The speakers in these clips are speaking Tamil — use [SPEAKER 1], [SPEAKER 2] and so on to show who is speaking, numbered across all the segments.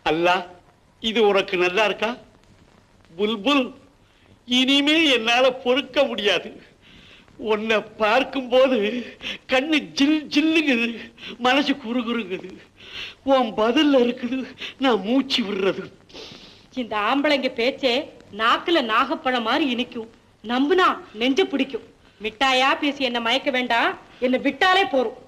[SPEAKER 1] அல்லா, இது உனக்கு நல்லா இருக்கா? புல்புல், இனிமே என்னால பொறுக்க முடியாது. உன்னை பார்க்கும் போது கண்ணு ஜில் ஜில்லுங்குது, மனசு குறுகுறுங்குது. உன் பதில்ல இருக்குது நான் மூச்சு விடுறது.
[SPEAKER 2] இந்த ஆம்பளைங்க பேச்சே நாக்குல நாகப்பழம் மாதிரி இனிக்கும். நம்புனா நெஞ்ச பிடிக்கும். மிட்டாயா பேசி என்ன மயக்க வேண்டாம், என்ன விட்டாலே போறோம்.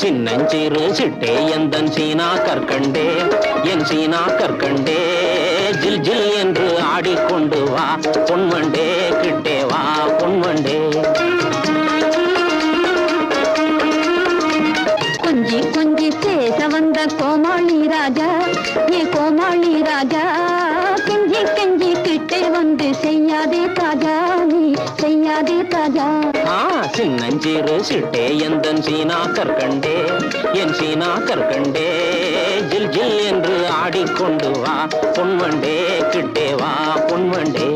[SPEAKER 3] சின்னஞ்சிறு சிட்டே எந்தன் சீனா கற்கண்டே, என் சீனா கற்கண்டே, ஜில் ஜில் என்று ஆடிக்கொண்டு வா பொன்வண்டே, கிட்டே வா பொன்வண்டே.
[SPEAKER 4] கொஞ்சி கொஞ்சி பேச வந்த கோமாளி ராஜா, ஏ கோமாளி ராஜா, கெஞ்சி கெஞ்சி கிட்டே வந்து செய்யாதே தாஜா, நீ செய்யாதே தாஜா.
[SPEAKER 3] சின்னஞ்சிறு சிட்டே எந்தன் சீனா கற்கண்டே, என் சீனா கற்கண்டே, ஜில் ஜில் என்று ஆடிக்கொண்டு வா பொன்வண்டே, கிட்டே வா பொன்வண்டே.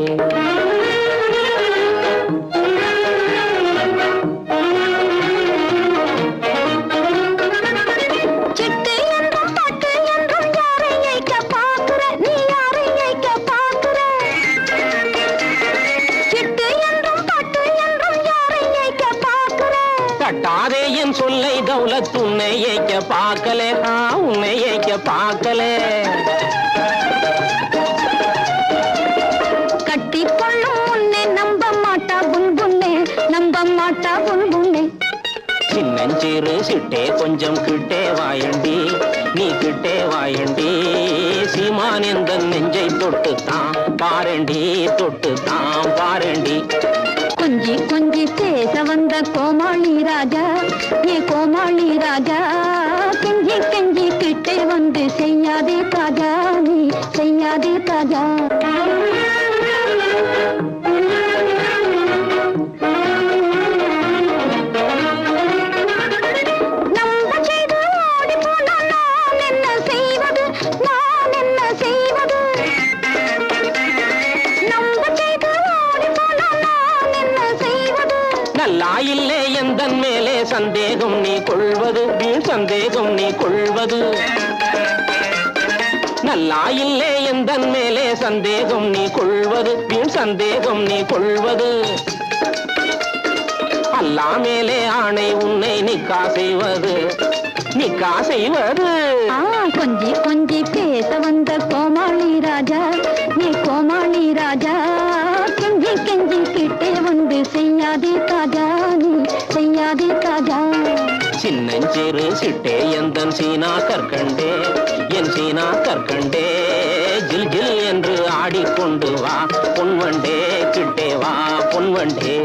[SPEAKER 3] கட்டாதே என் சொல்லை தௌலத், உன்னை ஏக்க பார்க்கலே, உன்னை ஏக்க பார்க்கலே.
[SPEAKER 4] கட்டிக்கொள்ளும் முன்னே நம்ப மாட்டா புன்புன்னே, நம்ப மாட்டா புன்புன்னே.
[SPEAKER 3] சின்னஞ்சிறு சிட்டே கொஞ்சம் கிட்டே வாயண்டி, நீ கிட்டே வாயண்டி, சீமான் எந்த நெஞ்சை தொட்டுத்தான் பாரண்டி, தொட்டுத்தான் பாரண்டி.
[SPEAKER 4] கொஞ்சி கொஞ்சி பேச வந்த கோமாளி ராஜா, ஏ கோமாளி ராஜா, கெஞ்சி கெஞ்சி கிட்டே வந்து செய்யாதே தாஜா, நீ செய்யாதே தாஜா.
[SPEAKER 3] நல்லாயில்லே எந்தன் மேலே சந்தேகம் நீ கொள்வது, வீண் சந்தேகம் நீ கொள்வது. நல்லாயில்லே எந்தன் மேலே சந்தேகம் நீ கொள்வது, வீண் சந்தேகம் நீ கொள்வது. அல்லா மேலே ஆணை உன்னை நிக்கா செய்வது, நிக்கா செய்வது.
[SPEAKER 4] கொஞ்சி கொஞ்சி பேச வந்த கோமாளி ராஜா, நீ கோமாளி ராஜா, கெஞ்சி கெஞ்சி கிட்டே வந்து செய்யாதே தாஜா, நீ செய்யாதே தாஜா.
[SPEAKER 3] சின்னஞ்சிறு சிட்டே எந்தன் சீனா கற்கண்டே, என் சீனா கற்கண்டே, ஜில் ஜில் என்று ஆடிக்கொண்டு வா பொன்வண்டே, கிட்டே வா பொன்வண்டே.